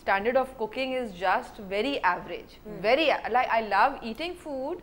standard of cooking is just very average, very like I love eating food,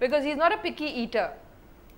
because he is not a picky eater।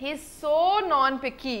he is so non-picky,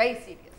very serious।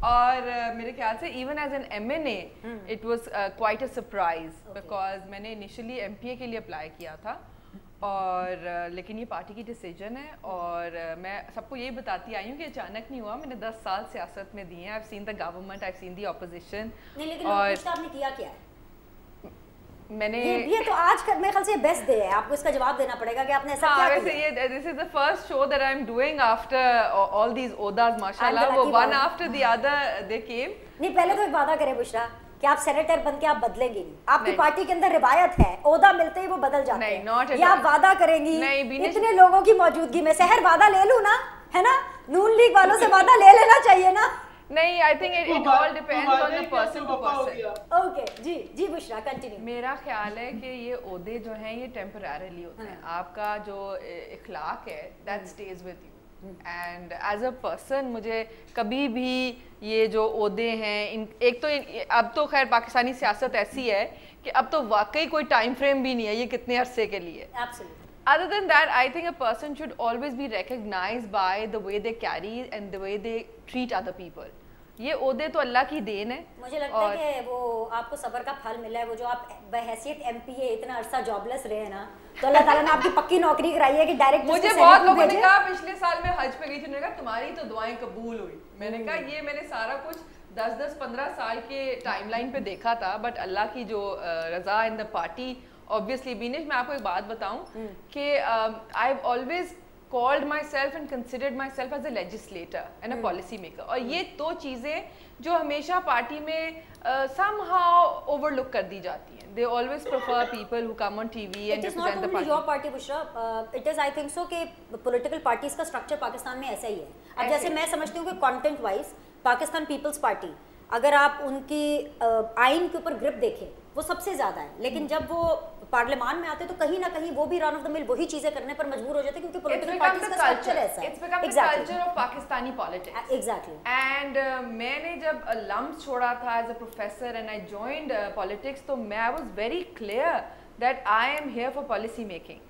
اور میرے خیال سے even as an MNA it was quite a surprise because میں نے initially MPA کے لیے apply کیا تھا اور لیکن یہ پارٹی کی ڈیسیجن ہے اور میں سب کو یہی بتاتی آئی ہوں کہ اچانک نہیں ہوا. میں نے 10 سال سیاست میں دیے ہیں. I've seen the government, I've seen the opposition. اور آپ نے کیا کیا ہے میں نے یہ تو آج کل میرے خیال سے بیسٹ ڈے ہے, آپ کو اس کا جواب دینا پڑے گا کہ آپ نے ایسا کیا ویسے یہ this is the first show that I'm doing after all these odas mashallah. وہ one after the other they came. نہیں پہلے تو ایک وعدہ کرے بشرا کہ آپ سینیٹر بن کے آپ بدلیں گی نہیں. آپ کی پارٹی کے اندر روایت ہے عہدہ ملتے ہی وہ بدل جاتے ہیں. یہ آپ وعدہ کریں گی اتنے لوگوں کی موجودگی میں؟ سحر وعدہ لے لوں نا, ہے نا, نون لیگ والوں سے وعدہ لے لینا چاہیے نا. نہیں, I think it all depends on the person to person. Okay, G Bushra continue. میرا خیال ہے کہ یہ عہدے جو ہیں یہ ٹیمپرریلی ہوتے ہیں. آپ کا جو اخلاق ہے that stays with you. And as a person مجھے کبھی بھی یہ جو عہدے ہیں ایک تو اب تو خیر پاکستانی سیاست ایسی ہے کہ اب تو واقعی کوئی ٹائم فریم بھی نہیں ہے یہ کتنے عرصے کے لیے. Other than that, I think a person should always be recognized by the way they carry and the way they treat other people. یہ عہدے تو اللہ کی دین ہے. مجھے لگتا ہے کہ وہ آپ کو صبر کا پھل ملا ہے. وہ جو آپ بحیثیت MPA اتنا عرصہ جاب لیس رہے ہیں نا, تو اللہ تعالیٰ نے آپ کی پکی نوکری کرائی ہے کہ ڈائریکٹ. مجھے بہت لوگوں نے کہا پچھلے سال میں حج پہ گئی تھی, انہوں نے کہا تمہاری تو دعائیں قبول ہوئی. میں نے کہا یہ میں نے سارا کچھ 10-15 سال کے ٹائم لائن پہ دیکھا تھا, بٹ اللہ کی جو رضا ان دا پارٹی. obviously بینش میں آپ کو ایک بات بتاؤں کہ I've always called myself and considered myself as a legislator and a policy maker. اور یہ دو چیزیں جو ہمیشہ پارٹی میں somehow overlook کر دی جاتی ہیں. They always prefer people who come on TV and represent the party. It is not only your party, Bushra. It is, I think so, کہ political parties کا structure پاکستان میں ایسا ہی ہے. اب جیسے میں سمجھتی ہوں کہ content wise پاکستان پیپلز پارٹی اگر آپ ان کی آئین کے اوپر گرپ دیکھیں وہ سب سے زیادہ ہے, لیکن جب وہ پارلیمان میں آتے تو کہیں نہ کہیں وہ بھی رن آف دا مل وہی چیزیں کرنے پر مجبور ہو جاتے کیونکہ پولیٹیکل پارٹیز کا اسٹرکچر ایسا ہے. It's become the culture of Pakistani politics. Exactly. And میں نے جب lumps چھوڑا تھا as a professor and I joined politics تو میں I was very clear that I am here for policy making.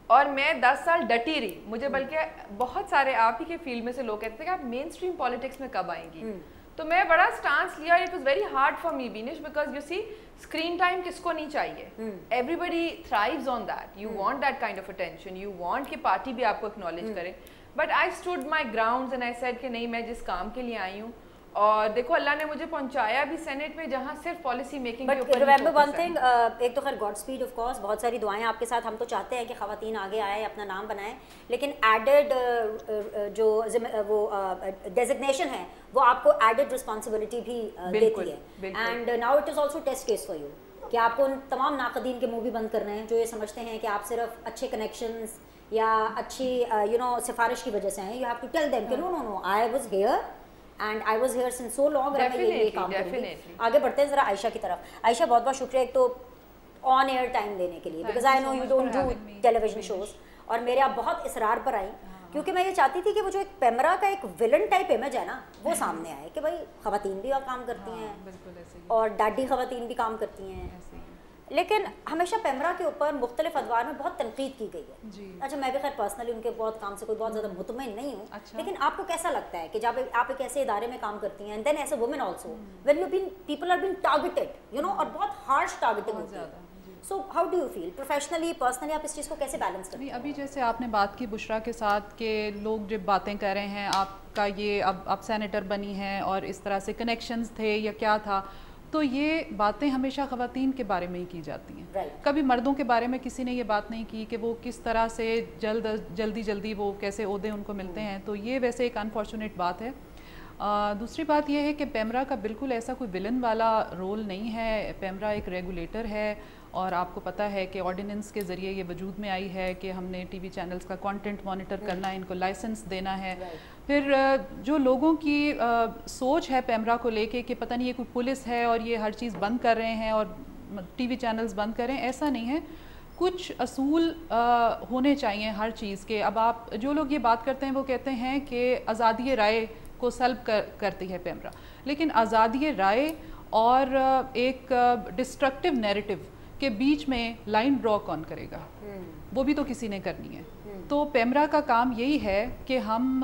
اور میں 10 سال ڈٹی رہی. مجھے بلکہ بہت سارے آپ ہی کے فیلڈ میں سے لوگ کہتے تھے کہ آپ مین اسٹریم پالیٹکس میں کب آئیں گی, تو میں بڑا سٹانس لیا. It was very hard for me Beenish because you see screen time کس کو نہیں چاہیے. Everybody thrives on that. You want that kind of attention, you want کہ پارٹی بھی آپ کو اکنالج کرے. But I stood my grounds and I said کہ نہیں, میں جس کام کے لیے آئی ہوں اور دیکھو اللہ نے مجھے پہنچایا بھی سینٹ میں جہاں صرف پالیسی میکنگ کے اوپر. ریمبر ون تھنگ, ایک تو خیر گاڈ اسپیڈ آف کورس, بہت ساری دعائیں آپ کے ساتھ. ہم تو چاہتے ہیں کہ خواتین آگے آئیں, اپنا نام بنائیں, لیکن ایڈڈ جو وہ ڈیزگنیشن ہے وہ آپ کو ایڈڈ رسپانسبلٹی بھی دیتی ہے. And now it is also test case for you کہ آپ کو ان تمام ناقدین کے منہ بھی بند کرنے ہیں جو یہ سمجھتے ہیں کہ آپ صرف اچھے کنیکشنز یا اچھی سفارش کی وجہ سے ہیں. You have to tell them کہ no I was here and I was here since so long. آگے بڑھتے ہیں ذرا عائشہ کی طرف. عائشہ بہت بہت شکریہ ایک تو آن ایئر ٹائم دینے کے لیے, because I know you don't do television shows. اور میرے آپ بہت اصرار پر آئیں کیونکہ میں یہ چاہتی تھی کہ وہ جو ایک پیمرا کا ایک ولن ٹائپ امیج ہے نا وہ سامنے آئے کہ بھائی خواتین بھی کام کرتی ہیں اور ڈاڈی خواتین بھی کام کرتی ہیں. لیکن ہمیشہ پیمرا کے اوپر مختلف ادوار میں بہت تنقید کی گئی ہے. اچھا میں بھی خیر پرسنلی ان کے بہت کام سے کوئی بہت زیادہ مطمئن نہیں ہوں, لیکن آپ کو کیسا لگتا ہے کہ جب آپ ایک ایسے ادارے میں کام کرتی ہیں, then as a woman also when you been people are been targeted اور بہت ہارش ٹارگیٹنگ ہوتی ہے, so how do you feel professionally personally, آپ اس چیز کو کیسے بیلنس کرتے ہیں؟ ابھی جیسے آپ نے بات کی بشرا کے ساتھ کہ لوگ جب باتیں کر رہے ہیں آپ کا یہ اب آپ سینیٹر بنی ہیں اور اس طرح سے کنیکشنز تھے یا کیا تھا, تو یہ باتیں ہمیشہ خواتین کے بارے میں ہی کی جاتی ہیں. کبھی مردوں کے بارے میں کسی نے یہ بات نہیں کی کہ وہ کس طرح سے جلدی وہ کیسے عہدے ان کو ملتے ہیں. تو یہ ویسے ایک انفارچونیٹ بات ہے. دوسری بات یہ ہے کہ پیمرا کا بالکل ایسا کوئی ولن والا رول نہیں ہے. پیمرا ایک ریگولیٹر ہے اور آپ کو پتہ ہے کہ آرڈیننس کے ذریعے یہ وجود میں آئی ہے کہ ہم نے ٹی وی چینلز کا کانٹینٹ مانیٹر کرنا ہے, ان کو لائسنس دینا ہے. پھر جو لوگوں کی سوچ ہے پیمرا کو لے کے کہ پتہ نہیں یہ کوئی پولیس ہے اور یہ ہر چیز بند کر رہے ہیں اور ٹی وی چینلز بند کر رہے ہیں, ایسا نہیں ہے. کچھ اصول ہونے چاہیے ہر چیز کے. اب آپ جو لوگ یہ بات کرتے ہیں وہ کہتے ہیں کہ آزادی رائے کو سلب کرتی ہے پیمرا, لیکن آزادی رائے اور ایک ڈسٹرکٹیو نیریٹو کے بیچ میں لائن ڈرا کون کرے گا, وہ بھی تو کسی نے کرنی ہے. تو پیمرا کا کام یہی ہے کہ ہم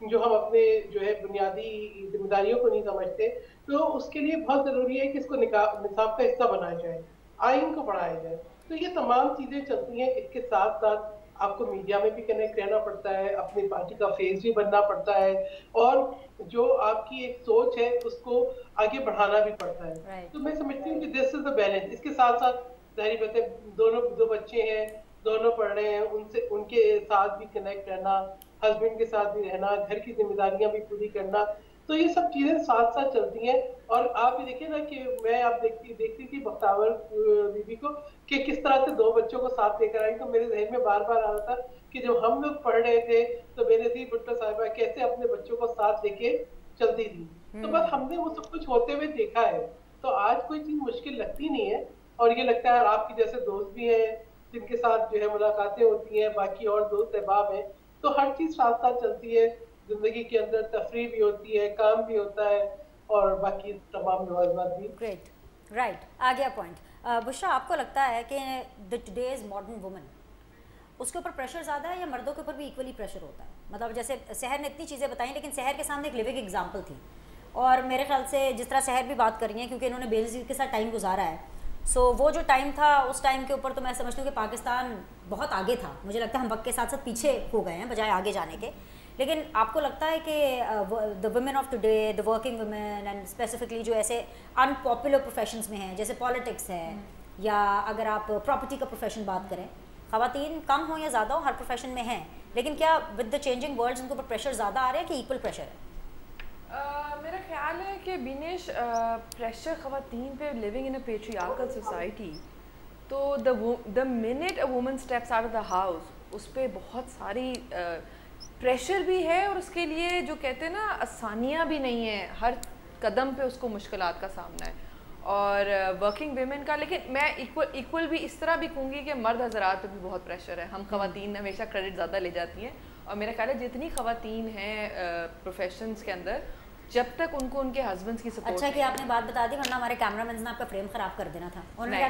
جو ہم اپنے جو ہے بنیادی ذمہ داریوں کو نہیں سمجھتے، تو اس کے لیے بہت ضروری ہے کہ اس کو نصاب کا حصہ بنایا جائے، آئین کو پڑھایا جائے. تو یہ تمام چیزیں چلتی ہیں. اس کے ساتھ ساتھ آپ کو میڈیا میں بھی کنیکٹ رہنا پڑتا ہے، اپنی پارٹی کا فیس بھی بننا پڑتا ہے، اور جو آپ کی ایک سوچ ہے اس کو آگے بڑھانا بھی پڑتا ہے. تو میں سمجھتی ہوں کہ دس از دا بیلنس. اس کے ساتھ ساتھ ظاہری بات ہے دونوں دو بچے ہیں، دونوں پڑھ رہے ہیں، ان کے ساتھ بھی کنیکٹ رہنا، ہسبینڈ کے ساتھ بھی رہنا، گھر کی ذمہ داریاں بھی پوری کرنا. تو یہ سب چیزیں ساتھ ساتھ چلتی ہیں. اور آپ یہ دیکھیں نا کہ میں آپ دیکھتی تھی بختاور بی بی کو کہ کس طرح سے دو بچوں کو ساتھ لے کر آئی. تو میرے ذہن میں بار بار آ رہا تھا کہ جب ہم لوگ پڑھ رہے تھے تو بینظیر بھٹو صاحبہ کیسے اپنے بچوں کو ساتھ لے کے چلتی تھی. تو بس ہم نے وہ سب کچھ ہوتے ہوئے دیکھا ہے. تو آج کوئی چیز مشکل لگتی نہیں ہے. اور یہ لگتا ہے آپ کے جیسے دوست بھی ہیں جن کے ساتھ جو ہے ملاقاتیں ہوتی ہیں، باقی اور دوست احباب ہیں، تو ہر چیز ساتھ ساتھ چلتی ہے. زندگی کے اندر تفریح بھی ہوتی ہے، کام بھی ہوتا ہے، اور باقی تمام لوازمات بھی. Great, right. آ گیا پوائنٹ. بشرا، آپ کو لگتا ہے کہ دا ٹوڈیز ماڈرن وومن اس کے اوپر پریشر زیادہ ہے یا مردوں کے اوپر بھی ایکولی پریشر ہوتا ہے؟ مطلب جیسے سحر نے اتنی چیزیں بتائیں، لیکن سحر کے سامنے ایک لیونگ ایگزامپل تھی، اور میرے خیال سے جس طرح سحر بھی بات کر رہی ہیں کیونکہ انہوں نے بینظیر کے ساتھ ٹائم گزارا ہے، سو وہ جو ٹائم تھا اس ٹائم کے اوپر تو میں سمجھتی ہوں کہ پاکستان بہت آگے تھا. مجھے لگتا ہے ہم وقت کے ساتھ ساتھ پیچھے ہو گئے ہیں بجائے آگے جانے کے. لیکن آپ کو لگتا ہے کہ the women of today, the working women, and specifically جو ایسے ان پاپولر پروفیشنز میں ہیں جیسے پالیٹکس ہے، یا اگر آپ پراپرٹی کا پروفیشن بات کریں، خواتین کم ہوں یا زیادہ ہوں ہر پروفیشن میں ہیں، لیکن کیا with the changing world in کے اوپر پریشر زیادہ آ رہا ہے کہ ایکول پریشر ہے؟ میرا خیال ہے کہ بینش پریشر خواتین پہ living in a patriarchal society, تو the moment a woman steps out of the house اس پہ بہت ساری پریشر بھی ہے، اور اس کے لیے جو کہتے ہیں نا آسانیاں بھی نہیں ہیں، ہر قدم پہ اس کو مشکلات کا سامنا ہے. اور ورکنگ ویمن کا، لیکن میں ایکول بھی اس طرح بھی کہوں گی کہ مرد حضرات پہ بھی بہت پریشر ہے. ہم خواتین ہمیشہ کریڈٹ زیادہ لے جاتی ہیں، اور میرا خیال ہے جتنی خواتین ہیں پروفیشنز کے اندر، جب تک ان کو ان کے ہسبینڈس کی سپورٹ. اچھا کہ آپ نے بات بتا دی، ورنہ ہمارے کیمرہ مینز نے آپ کا فریم خراب کر دینا تھا. میں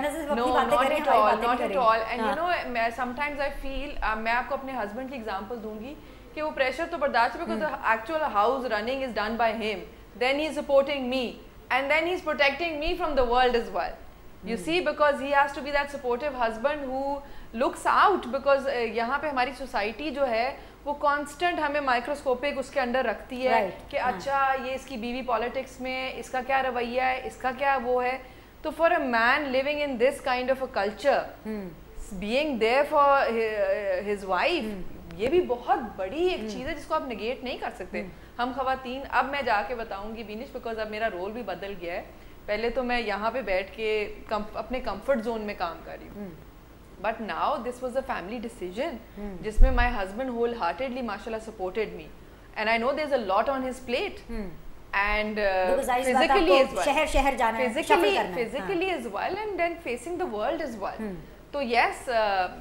آپ کو اپنے ہسبینڈ کی ایگزامپل دوں گی کہ وہ پریشر تو برداشت ہے because actual house running is done by him, then he is supporting me and then he's protecting me from the world as well. You see, because he has to be that supportive husband who looks out, because یہاں پہ ہماری society جو ہے وہ constant ہمیں microscopic اس کے under رکھتی ہے کہ اچھا یہ اس کی بیوی پالیٹکس میں، اس کا کیا رویہ ہے، اس کا کیا وہ ہے. تو for a man living in this kind of a culture, being there for his wife، یہ بھی بہت بڑی ایک چیز ہے جس کو آپ نگیٹ نہیں کر سکتے. ہم خواتین، اب میں جا کے بتاؤں گی بینش، بیکاز اب میرا رول بھی بدل گیا ہے. پہلے تو میں یہاں پہ بیٹھ کے اپنے کمفرٹ زون میں کام کر رہی ہوں، but now this was a family decision جس میں مائی ہسبینڈ ہول ہارٹیڈلی ماشاء اللہ supported me, and I know there is a lot on his plate, اینڈ physically as well, and then facing the world as well. تو یس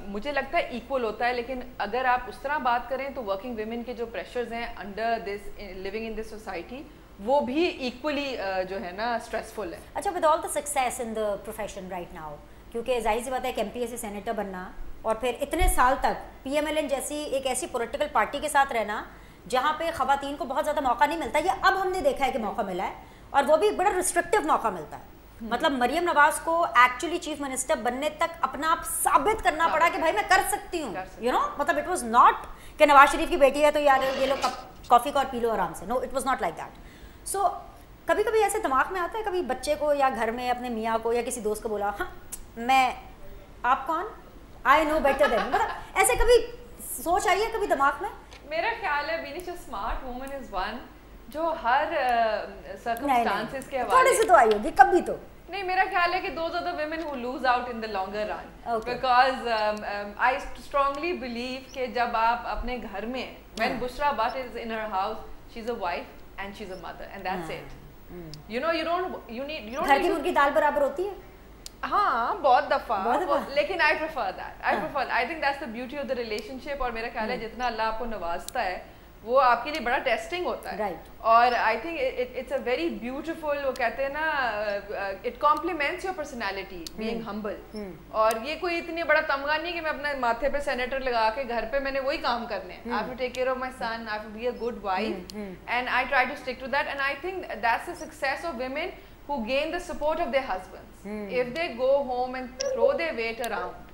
مجھے لگتا ہے equal ہوتا ہے، لیکن اگر آپ اس طرح بات کریں تو ورکنگ ویمن کے جو پریشرز ہیں under this living in this society, وہ بھی ایکولی جو ہے نا اسٹریسفل ہے. اچھا، with all the success in the profession right now, کیونکہ ظاہر سی بات ہے کہ M P S C senator بننا اور پھر اتنے سال تک پی ایم ایل این جیسی ایک ایسی پولیٹیکل پارٹی کے ساتھ رہنا جہاں پہ خواتین کو بہت زیادہ موقع نہیں ملتا، یہ اب ہم نے دیکھا ہے کہ موقع ملا ہے، اور وہ بھی بڑا ریسٹرکٹیو موقع ملتا ہے. مطلب مریم نواز کو ایکچولی چیف منسٹر بننے تک اپنا آپ ثابت کرنا پڑا کہ بھائی میں کر سکتی ہوں، یو نو. مطلب اٹ واز ناٹ کہ نواز شریف کی بیٹی ہے تو یار یہ لوگ کافی کا پی لو آرام سے، no it was not like that. So کبھی کبھی ایسے دماغ میں آتا ہے، کبھی بچے کو یا گھر میں اپنے میاں کو یا کسی دوست کو بولا ہاں میں، آپ کون، آئی نو بیٹر دین، مطلب ایسے کبھی سوچ آئی ہے کبھی دماغ میں؟ میرا خیال ہے Binish smart woman is one جو ہر سرکمسٹانسز کے حوالے تھوڑی سی تو آئی ہوگی کبھی تو. نہیں، میرا خیال ہے کہ those are the women who lose out in the longer run, because I strongly believe کہ جب آپ اپنے گھر میں، when Bushra but is in her house, she is a wife and she is a mother and that's it. You know you don't گھر کی مرغی دال برابر ہوتی ہے. ہاں بہت دفعہ، لیکن I prefer that, I think that's the beauty of the relationship. اور میرا خیال ہے جتنا اللہ آپ کو نوازتا ہے وہ آپ کے لیے بڑا ٹیسٹنگ ہوتا ہے. Right. اور I think it's a very beautiful, وہ کہتے ہیں نا it complements your personality being humble. اور یہ کوئی اتنی بڑا تمغہ نہیں کہ میں اپنے ماتھے پہ سینیٹر لگا کے گھر پہ میں نے وہی کام کرنے ہیں. I have to take care of my son, I have to be a good wife, and I try to stick to that. And I think that's the success of women who gain the support of their husbands. If they go home and throw their weight around,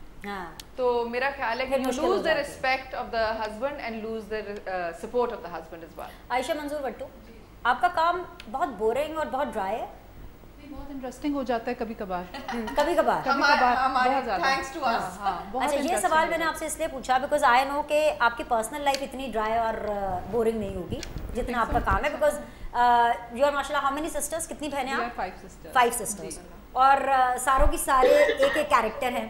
تو میرا خیال ہے کہ you lose the respect of the husband and lose the support of the husband as well. عائشہ منظور بٹو, آپ کا کام بہت boring اور بہت ڈرائی ہے. بہت انٹرسٹنگ ہو جاتا ہے کبھی کبھار. کبھی کبھار بہت زیادہ. اچھا, یہ سوال میں نے آپ سے اس لیے پوچھا بیکاز آئی نو کہ آپ کی پرسنل لائف اتنی ڈرائی اور بورنگ نہیں ہوگی جتنا آپ کا کام ہے. بیکاز یو آر ماشاء اللہ, ہاؤ مینی سسٹرس, کتنی بہنیں آپ؟ 5 سسٹرس. اور ساروں کی سارے ایک ایک کیریکٹر ہیں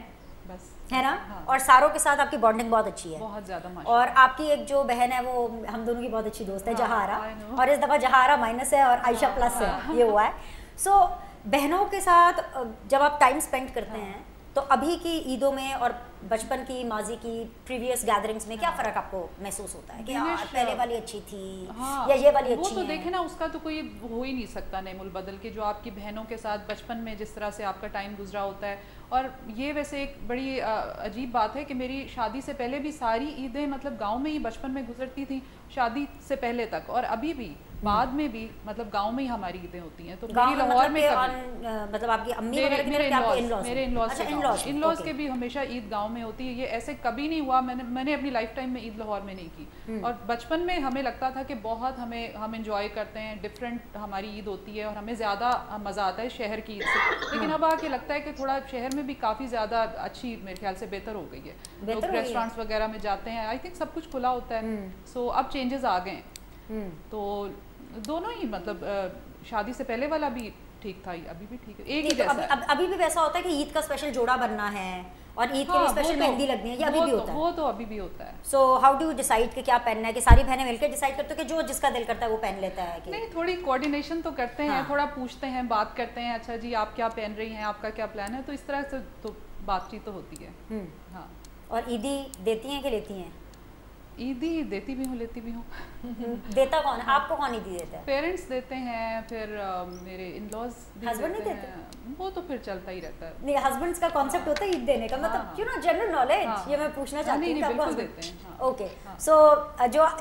ہے نا, اور ساروں کے ساتھ آپ کی بانڈنگ بہت اچھی ہے, بہت زیادہ. اور آپ کی ایک جو بہن ہے وہ ہم دونوں کی بہت اچھی دوست ہے, جہارا, اور اس دفعہ جہارا مائنس ہے اور عائشہ پلس ہے, یہ ہوا ہے. سو بہنوں کے ساتھ جب آپ ٹائم اسپینڈ کرتے ہیں تو ابھی کی عیدوں میں اور بچپن کی, ماضی کی پریویس گیدرنگس میں کیا فرق آپ کو محسوس ہوتا ہے کہ پہلے والی اچھی تھی یا یہ والی اچھی ہے؟ وہ تو دیکھیں نا, اس کا تو کوئی ہو ہی نہیں سکتا نعم البدل کے جو آپ کی بہنوں کے ساتھ بچپن میں جس طرح سے آپ کا ٹائم گزرا ہوتا ہے. اور یہ ویسے ایک بڑی عجیب بات ہے کہ میری شادی سے پہلے بھی ساری عیدیں مطلب گاؤں میں ہی بچپن میں گزرتی تھیں, شادی سے پہلے تک, اور ابھی بھی بعد میں بھی مطلب گاؤں میں ہی ہماری عیدیں ہوتی ہیں. تو میری لاہور میں مطلب آپ کی امی میرے ان لاز کے بھی ہمیشہ عید گاؤں میں ہوتی ہے. یہ ایسے کبھی نہیں ہوا, میں نے اپنی لائف ٹائم میں عید لاہور میں نہیں کی. اور بچپن میں ہمیں لگتا تھا کہ بہت ہم انجوائے کرتے ہیں, ڈفرینٹ ہماری عید ہوتی ہے اور ہمیں زیادہ مزہ آتا ہے شہر کی عید سے. لیکن اب آ کے لگتا ہے کہ تھوڑا شہر میں بھی کافی زیادہ اچھی میرے خیال سے بہتر ہو گئی ہے. لوگ ریسٹورینٹس وغیرہ میں جاتے ہیں, آئی تھنک سب کچھ کھلا ہوتا ہے. سو اب چینجز آ گئے ہیں. تو دونوں ہی مطلب شادی سے پہلے والا بھی ٹھیک تھا, ابھی بھی ٹھیک ہے, ایک ہی جیسا. ابھی بھی ویسا ہوتا ہے کہ عید کا اسپیشل جوڑا بننا ہے اور عید کے لیے اسپیشل مہندی لگنی ہے, یہ ابھی بھی ہوتا ہے؟ وہ تو ابھی بھی ہوتا ہے. So how do you decide کہ کیا پہننا ہے, کہ ساری بہنیں مل کے ڈیسائڈ کرتے ہو کہ جو جس کا دل کرتا ہے وہ پہن لیتا ہے؟ نہیں, تھوڑی کوآرڈینیشن تو کرتے ہیں, تھوڑا پوچھتے ہیں, بات کرتے ہیں, اچھا جی آپ کیا پہن رہی ہیں, آپ کا کیا پلان ہے, تو اس طرح سے تو بات چیت تو ہوتی ہے. ہاں. اور عیدی دیتی ہیں کہ لیتی ہیں؟ عیدی دیتی بھی ہوں, لیتی بھی ہوں. دیتا کون ہے آپ کو؟ کون عیدی دیتا ہے؟ پیرنٹس دیتے ہیں, پھر میرے ان لاز. ہسبینڈ نہیں دیتے؟ وہ تو پھر چلتا ہی رہتا ہے. نہیں, ہسبینڈس کا کانسیپٹ ہوتا ہے عید دینے کا, مطلب یو نو جنرل نالج, یہ میں پوچھنا چاہتی ہوں. بالکل دیتے ہیں. اوکے, سو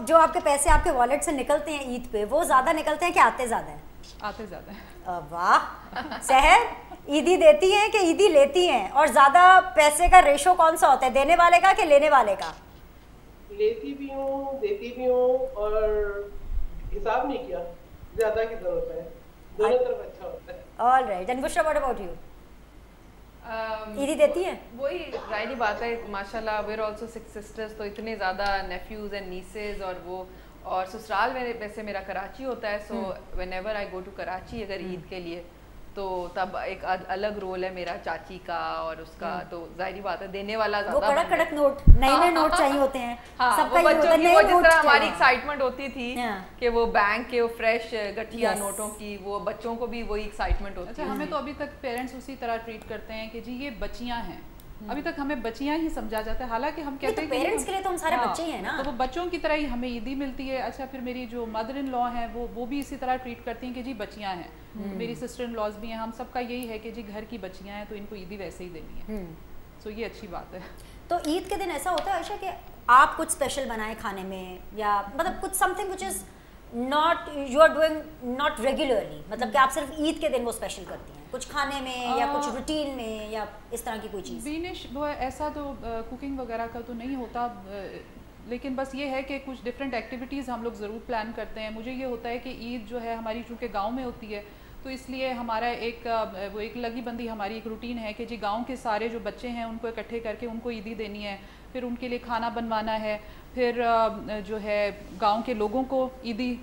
جو آپ کے پیسے آپ کے والیٹ سے نکلتے ہیں عید پہ, وہ زیادہ نکلتے ہیں کہ آتے زیادہ ہیں؟ آتے زیادہ ہیں. واہ, سحر عیدی دیتی ہیں کہ عیدی لیتی ہیں؟ اور زیادہ پیسے کا ریشو کون سا ہوتا ہے, دینے والے کا کہ لینے والے کا؟ لیتی بھی ہوں, دیتی بھی ہوں, اور حساب نہیں کیا زیادہ کدھر ہوتا ہے, دونوں طرف اچھا ہوتا ہے. All right. And Bushra, what about you? عیدی دیتی ہیں؟ وہی ظاہری بات ہے, ماشاء اللہ ویئر آلسو 6 سسٹرس, تو اتنے زیادہ نیفیوز اینڈ نیسز, اور وہ اور سسرال میں ویسے میرا کراچی ہوتا ہے. So whenever I go to Karachi اگر عید کے لیے, تو تب ایک الگ رول ہے میرا چاچی کا اور اس کا, تو ظاہری بات ہے دینے والا زیادہ. وہ کڑک کڑک نوٹ, نئے نئے نوٹ چاہیے ہوتے ہیں سب کا. بچوں کی وہ جس طرح ہماری ایکسائٹمنٹ ہوتی تھی کہ وہ بینک کے فریش گٹھیا نوٹوں کی, وہ بچوں کو بھی وہی ایکسائٹمنٹ ہوتی ہے. ہمیں تو ابھی تک پیرنٹس اسی طرح ٹریٹ کرتے ہیں کہ جی یہ بچیاں ہیں, ابھی تک ہمیں بچیاں ہی سمجھا جاتا ہے, حالانکہ ہم کہتے ہیں پیرنٹس کے لیے تو ہم سارے بچے ہی ہیں نا, تو وہ بچوں کی طرح ہی ہمیں عیدی ملتی ہے. اچھا, پھر میری جو مدر ان لا ہیں وہ بھی اسی طرح ٹریٹ کرتی ہیں کہ جی بچیاں ہیں, میری سسٹر ان لاز بھی ہیں, ہم سب کا یہی ہے کہ جی گھر کی بچیاں ہیں تو ان کو عیدی ویسے ہی دینی ہے. سو یہ اچھی بات ہے. تو عید کے دن ایسا ہوتا ہے عائشہ کہ آپ کچھ اسپیشل بنائیں کھانے میں, یا مطلب کچھ something which is not you are doing not regularly, مطلب کہ آپ صرف عید کے دن وہ اسپیشل کرتی ہیں کچھ کھانے میں یا کچھ روٹین میں یا اس طرح کی کوئی چیز؟ بینش وہ ایسا تو کوکنگ وغیرہ کا تو نہیں ہوتا, لیکن بس یہ ہے کہ کچھ ڈفرینٹ ایکٹیویٹیز ہم لوگ ضرور پلان کرتے ہیں. مجھے یہ ہوتا ہے کہ عید جو ہے ہماری چونکہ گاؤں میں ہوتی ہے, تو اس لیے ہمارا ایک لگی بندی ہماری ایک روٹین ہے کہ جی گاؤں کے سارے جو بچے ہیں ان کو اکٹھے کر کے ان کو عیدی دینی ہے, پھر ان کے لیے کھانا بنوانا ہے, پھر جو ہے گاؤں کے لوگوں کو عیدی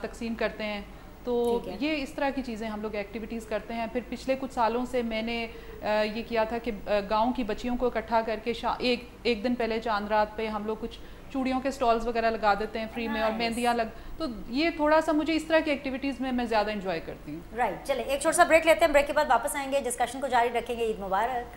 تقسیم کرتے ہیں. تو یہ اس طرح کی چیزیں ہم لوگ ایکٹیویٹیز کرتے ہیں. پھر پچھلے کچھ سالوں سے میں نے یہ کیا تھا کہ گاؤں کی بچیوں کو اکٹھا کر کے ایک دن پہلے چاند رات پہ ہم لوگ کچھ چوڑیوں کے سٹالز وغیرہ لگا دیتے ہیں فری میں, اور مہندیاں تو یہ تھوڑا سا مجھے اس طرح کی ایکٹیویٹیز میں زیادہ انجوائے کرتی ہوں. رائٹ, چلیں ایک چھوٹا سا بریک لیتے ہیں, بریک کے بعد واپس آئیں گے, ڈسکشن کو جاری رکھیں گے. عید مبارک.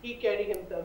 he carried himself,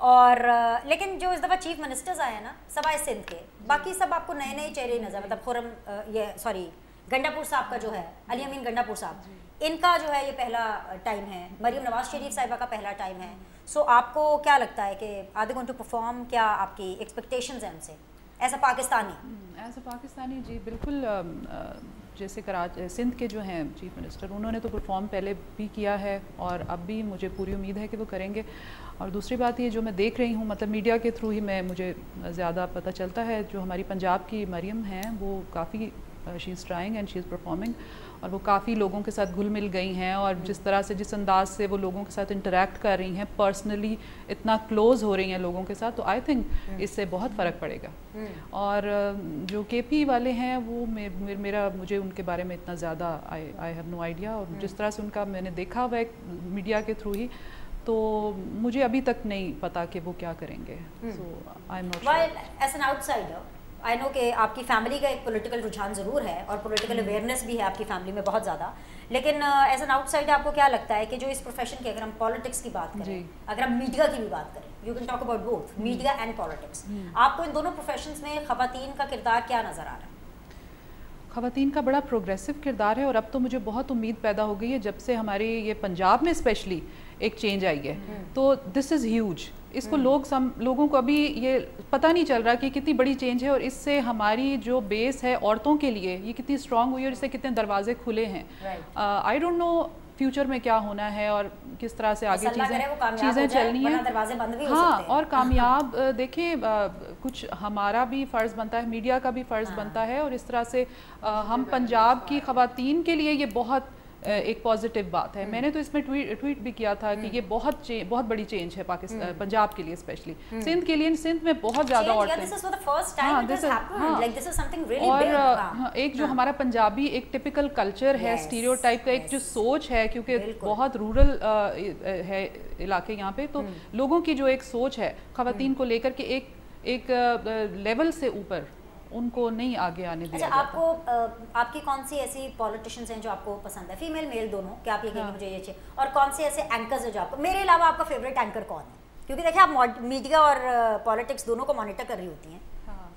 اور لیکن جو اس دفعہ چیف منسٹرز آئے ہیں نا سوائے سندھ کے باقی سب آپ کو نئے نئے چہرے نظر مطلب خرم یہ سوری گنڈا پور صاحب کا جو ہے علی امین گنڈا پور صاحب ان کا جو ہے یہ پہلا ٹائم ہے, مریم نواز شریف صاحبہ کا پہلا ٹائم ہے. سو آپ کو کیا لگتا ہے کہ are they going to perform, کیا آپ کی ایکسپیکٹیشنز ہیں ان سے ایز اے پاکستانی؟ جی بالکل. جیسے سندھ کے جو ہیں چیف منسٹر انہوں نے تو پرفارم پہلے بھی کیا ہے اور اب بھی مجھے پوری امید ہے کہ وہ کریں گے. اور دوسری بات یہ جو میں دیکھ رہی ہوں مطلب میڈیا کے تھرو ہی مجھے زیادہ پتہ چلتا ہے, جو ہماری پنجاب کی مریم ہیں وہ کافی she is trying and she is performing, اور وہ کافی لوگوں کے ساتھ گھل مل گئی ہیں اور جس طرح سے جس انداز سے وہ لوگوں کے ساتھ انٹریکٹ کر رہی ہیں, پرسنلی اتنا کلوز ہو رہی ہیں لوگوں کے ساتھ, تو آئی تھنک اس سے بہت فرق پڑے گا. اور جو کے پی والے ہیں وہ مجھے ان کے بارے میں اتنا زیادہ آئی ہیو نو آئیڈیا, اور جس طرح سے ان کا میں نے دیکھا ہوا ہے میڈیا کے تھرو ہی, تو مجھے ابھی تک نہیں پتا کہ وہ کیا کریں گے. So I am not sure. As an outsider I know کہ آپ کی فیملی کا ایک پولیٹیکل رجحان ضرور ہے اور پولیٹیکل اویئرنیس بھی ہے آپ کی فیملی میں بہت زیادہ, لیکن ایز این آؤٹ سائڈر آپ کو کیا لگتا ہے کہ جو اس پروفیشن کی اگر ہم پالیٹکس کی بات کریں, اگر ہم میڈیا کی بھی بات کریں, you can talk about both media and politics, آپ کو ان دونوں پروفیشنز میں خواتین کا کردار کیا نظر آ رہا ہے؟ خواتین کا بڑا پروگریسو کردار ہے, اور اب تو مجھے بہت امید پیدا ہو گئی ہے جب سے ہمارے یہ پنجاب میں اسپیشلی ایک چینج آئی ہے, تو دس از ہیوج. اس کو لوگوں کو ابھی یہ پتہ نہیں چل رہا کہ کتنی بڑی چینج ہے, اور اس سے ہماری جو بیس ہے عورتوں کے لیے یہ کتنی اسٹرانگ ہوئی ہے, اور اس سے کتنے دروازے کھلے ہیں. آئی ڈونٹ نو فیوچر میں کیا ہونا ہے اور کس طرح سے آگے چیزیں چلنی ہیں. ہاں, اور کامیاب دیکھیں کچھ ہمارا بھی فرض بنتا ہے, میڈیا کا بھی فرض بنتا ہے, اور اس طرح سے ہم پنجاب کی خواتین کے لیے یہ بہت ایک پازیٹیو بات ہے. میں نے تو اس میں ٹویٹ بھی کیا تھا کہ یہ بہت بڑی چینج ہے پاکستان پنجاب کے لیے اسپیشلی. سندھ کے لیے, سندھ میں بہت زیادہ عورتیں, اور ایک جو ہمارا پنجابی ایک ٹپیکل کلچر ہے, اسٹیریوٹائپ کا ایک جو سوچ ہے, کیونکہ بہت رورل ہے علاقے یہاں پہ, تو لوگوں کی جو ایک سوچ ہے خواتین کو لے کر کے ایک لیول سے اوپر ان کو نہیں آگے آنے دیا جاتا. آپ کو آپ کی کون سی ایسی پولیٹیشینز ہیں جو آپ کو پسند ہے, فیمیل میل دونوں, کیا آپ یہ کہیں گے مجھے یہ چاہیے, اور کون سے ایسے اینکرز ہیں جو آپ کو, میرے علاوہ آپ کا فیوریٹ اینکر کون ہے؟ کیونکہ دیکھیں آپ میڈیا اور پالیٹکس دونوں کو مانیٹر کر رہی ہوتی ہیں,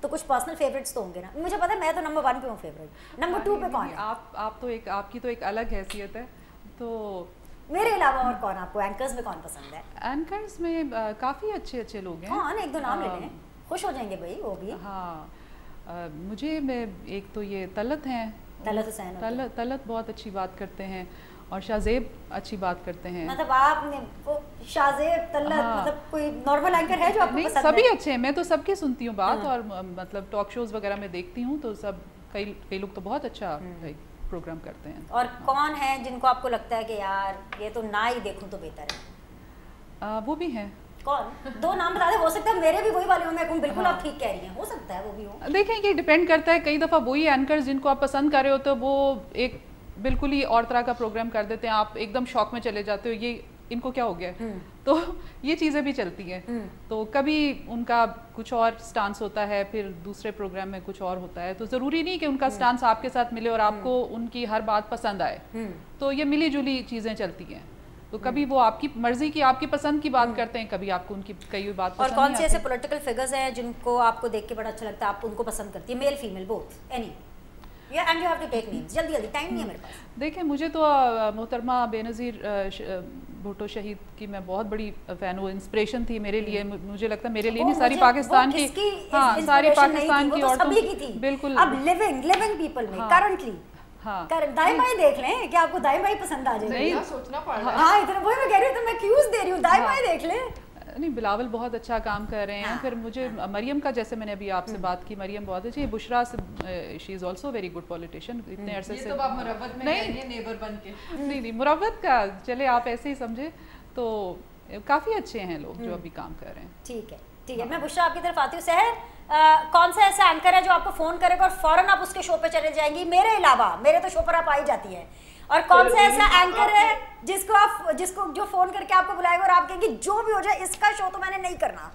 تو کچھ پرسنل فیوریٹس تو ہوں گے نا. مجھے پتا ہے میں تو نمبر 1 پہ ہوں فیوریٹ, نمبر 2 پہ کون ہے؟ آپ کی تو ایک الگ حیثیت ہے. تو میرے علاوہ اور کون آپ کو اینکرز میں کون پسند ہے؟ اینکرز میں کافی اچھے لوگ ہیں. ہاں, ایک دو نام لے لیں, خوش ہو جائیں گے بھائی وہ بھی. ہاں, مجھے ایک تو یہ طلت ہیں, طلت حسین, طلت بہت اچھی بات کرتے ہیں, اور شاہزیب اچھی بات کرتے ہیں. مطلب آپ نے شاہزیب, طلت, مطلب کوئی نارمل اینکر ہے جو آپ کو پسند ہے؟ سبھی اچھے ہیں, میں تو سب کی سنتی ہوں بات, اور مطلب ٹاک شوز وغیرہ میں دیکھتی ہوں, تو سب کئی لوگ تو بہت اچھا پروگرام کرتے ہیں. اور کون ہیں جن کو آپ کو لگتا ہے کہ یار یہ تو نہ ہی دیکھوں تو بہتر ہے؟ وہ بھی ہیں. کون؟ 2 نام بتا دیں, ہو سکتا ہے میرے بھی وہی والے ہوں, میں کہوں بالکل آپ ٹھیک کہہ رہی ہیں, ہو سکتا ہے وہ بھی ہوں. دیکھیں یہ ڈیپینڈ کرتا ہے, کئی دفعہ وہی اینکرز جن کو آپ پسند کر رہے ہوتے ہو وہ ایک بالکل ہی اور طرح کا پروگرام کر دیتے ہیں, آپ ایک دم شوق میں چلے جاتے ہو, یہ ان کو کیا ہو گیا, تو یہ چیزیں بھی چلتی ہیں. تو کبھی ان کا کچھ اور سٹانس ہوتا ہے, پھر دوسرے پروگرام میں کچھ اور ہوتا ہے, تو ضروری نہیں کہ ان کا سٹانس آپ کے ساتھ ملے اور آپ کو ان کی ہر بات پسند آئے. تو یہ ملی جلی چیزیں چلتی ہیں, تو کبھی وہ آپ کی مرضی کی, آپ کی پسند کی بات کرتے ہیں, کبھی آپ کو ان کی کئی بات پسند. اور کون سے ایسے پولیٹیکل فگرز ہیں جن کو آپ کو دیکھ کے بڑا اچھا لگتا ہے, آپ ان کو پسند کرتی ہے, male female both, any? And you have to take names, جلدی ٹائم نہیں ہے میرے پاس. دیکھیں مجھے تو محترمہ بےنظیر بھٹو شہید کی میں بہت بڑی فین ہوں, انسپریشن تھی میرے لیے, مجھے لگتا ہے میرے لیے نہیں ساری پاکستان کی, ہاں ساری پاکستان کی عورتوں کی, بالکل. اب لیونگ پیپل میں کرنٹلی دائیں بائیں دیکھ لیں کہ آپ کو دائیں بائیں پسند آ جائے, سوچنا پڑ رہا ہے. ہاں اتنا وہی میں کہہ رہی ہوں, تو میں کیوز دے رہی ہوں, دائیں بائیں دیکھ لیں. نہیں, بلاول بہت اچھا کام کر رہے ہیں. پھر مجھے مریم کا, جیسے میں نے ابھی آپ سے بات کی, مریم بہت اچھی ہے. Bushra she is also very good politician. اتنے عرصے سے نہیں نیبر بن کے, نہیں مروت کا, چلے آپ ایسے ہی سمجھے, تو کافی اچھے ہیں لوگ جو ابھی کام کر رہے ہیں. ٹھیک ہے, میں بشرا آپ کی طرف آتی ہوں. سحر, کون سا ایسا اینکر ہے جو آپ کو فون کرے گا اور فوراً آپ اس کے شو پہ چلے جائیں گی, میرے علاوہ؟ میرے تو شو پر آپ آ ہی جاتی ہیں. اور کون سا ایسا اینکر ہے جس کو جو فون کر کے آپ کو بلائے گا اور آپ کہیں گے جو بھی ہو جائے اس کا شو تو میں نے نہیں کرنا؟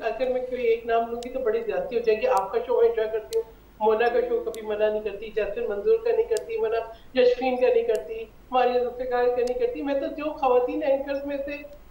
اگر میں کوئی ایک نام لوں گی تو بڑی زیادتی ہو جائے گی. آپ کا شو انجوائے کرتی ہوں, مونا کا شو کبھی منع نہیں کرتی, جیسن منظور کا نہیں کرتی منع, جشفین کا نہیں کرتی, ماریہ ذوالفقار کا نہیں کرتی. میں تو جو خواتین اینکرز میں سے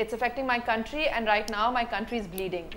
It's affecting my country, and right now my country is bleeding.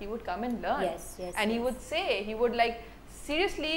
he would come and learn, and he would say, he would like seriously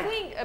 think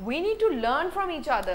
We need to learn from each other.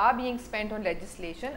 are being spent on legislation.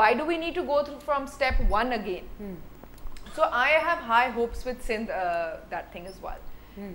Why do we need to go through from step 1 again? So I have high hopes with Sindh that thing as well.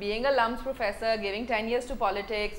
Being a LUMS professor, giving 10 years to politics,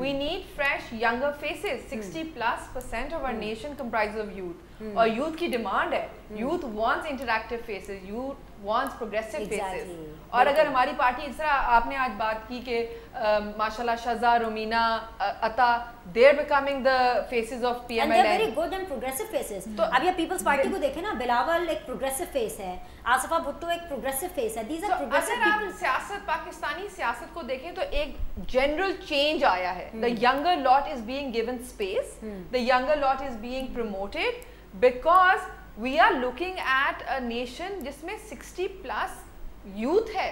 we need fresh younger faces. 60+% of our nation comprises of youth. اور youth کی demand ہے. Youth wants interactive phases, youth wants progressive phases. اور اگر ہماری party اس طرح, آپ نے آج بات کی کہ ماشاءاللہ شزا, رومینا, عطا, they are becoming the faces of PMLN. And they are very good and progressive faces. تو اب یہ پیپلز پارٹی کو دیکھیں نا, بلاول ایک پروگریسو فیس ہے, آصفہ بھٹو ایک پروگریسو فیس ہے. These are progressive people. اگر آپ سیاست, پاکستانی سیاست کو دیکھیں تو ایک جنرل چینج آیا ہے. The younger lot is being given space, the younger lot is being promoted because we are looking at a nation جس میں 60+ یوتھ ہے,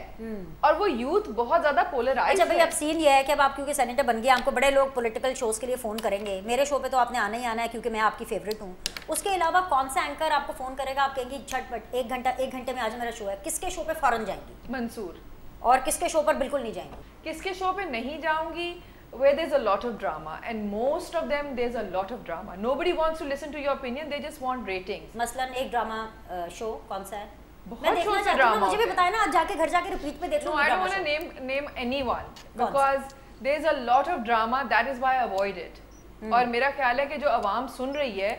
اور وہ یوتھ بہت زیادہ پولرائزڈ ہے. اچھا بھائی, اب سین یہ ہے کہ اب آپ کیونکہ سینیٹر بن گئے, آپ کو بڑے لوگ پولیٹیکل شوز کے لیے فون کریں گے. میرے شو پہ تو آپ نے آنا ہی آنا ہے کیونکہ میں آپ کی فیوریٹ ہوں. اس کے علاوہ کون سا اینکر آپ کو فون کرے گا, آپ کہیں گی جھٹ پٹ 1 گھنٹے میں آج میرا شو ہے, کس کے شو پہ فوراً جائیں گی؟ منصور. اور کس کے شو پر بالکل نہیں جائیں گی؟ کس کے شو پہ نہیں جاؤں گی, where there's a lot of drama, and most of them there's a lot of drama. Nobody wants to listen to your opinion, they just want ratings. مثلاً ایک ڈرامہ شو کون سا ہے؟ بہت شو سے ڈرامہ, مجھے بھی بتائیں نا, جا کے گھر جا کے ریپیٹ پہ دیکھ لوں. No, I don't want to name anyone because there's a lot of drama, that is why I avoid it. اور میرا خیال ہے کہ جو عوام سن رہی ہے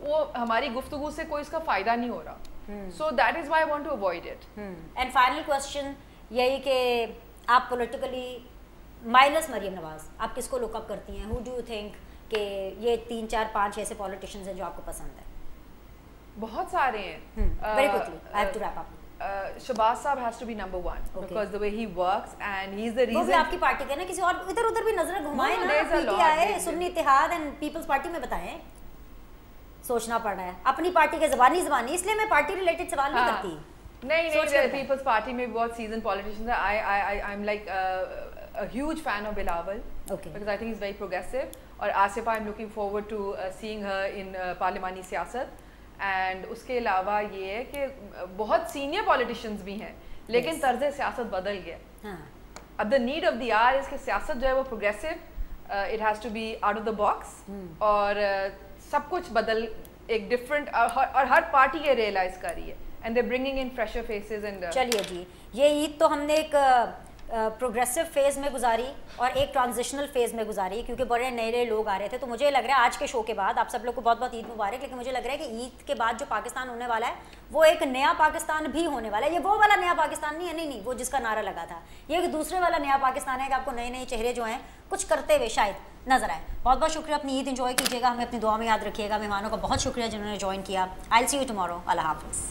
وہ ہماری گفتگو سے کوئی اس کا فائدہ نہیں ہو رہا, so that is why I want to avoid it. And final question یہی کہ آپ پولیٹیکلی مائنس مریم نواز, آپ کس کو لک اپ کرتی ہیں؟ Who do you think کہ یہ 3 4 5 ایسے پولیٹیشنز ہیں جو آپ کو پسند ہیں؟ بہت سارے ہیں. Very quickly, I have to wrap up. Shahbaz صاحب has to be number 1 because the way he works and he is the reason. وہ بھی آپ کی پارٹی کے نا, کسی اور ادھر ادھر بھی نظریں گھمائیں نا, پی ٹی آئی, سنی اتحاد اینڈ پیپلز پارٹی میں بتائیں. سوچنا پڑ رہا ہے اپنی پارٹی کے زبانی, اس لیے میں پارٹی ریلیٹڈ سوال نہیں کرتی. نہیں, پیپلز پارٹی میں بہت سیزن پولیٹیشنز ہیں. I am like a huge fan of Bilawal because I think he's very progressive. اور Asifa, I'm looking forward to seeing her in پارلیمانی سیاست. اینڈ اس کے علاوہ یہ ہے کہ بہت سینئر پولیٹیشینز بھی ہیں, لیکن طرز سیاست بدل گیا. اب the need of the hour is کہ سیاست جو ہے وہ progressive, it has to be out of the box, اور سب کچھ بدل ایک ڈفرینٹ, اور ہر پارٹی یہ ریئلائز کر رہی ہے, and they bringing in fresher phases. And چلیے جی, یہ عید تو ہم نے ایک پروگریسو فیز میں گزاری اور ایک ٹرانزیشنل فیز میں گزاری, کیونکہ بڑے نئے لوگ آ رہے تھے. تو مجھے لگ رہا ہے آج کے شو کے بعد آپ سب لوگ کو بہت بہت عید مبارک, لیکن مجھے لگ رہا ہے کہ عید کے بعد جو پاکستان ہونے والا ہے وہ ایک نیا پاکستان بھی ہونے والا ہے. یہ وہ والا نیا پاکستان نہیں ہے, نہیں وہ جس کا نعرہ لگا تھا, یہ ایک دوسرے والا نیا پاکستان ہے کہ آپ کو نئے چہرے جو ہیں کچھ کرتے ہوئے شاید نظر آئے. بہت بہت شکریہ, اپنی عید انجوائے کیجیے گا, ہمیں اپنی دعا میں یاد رکھیے گا. مہمانوں کا بہت شکریہ جنہوں نے جوائن کیا. آئی ول سی یو ٹمارو. اللہ حافظ.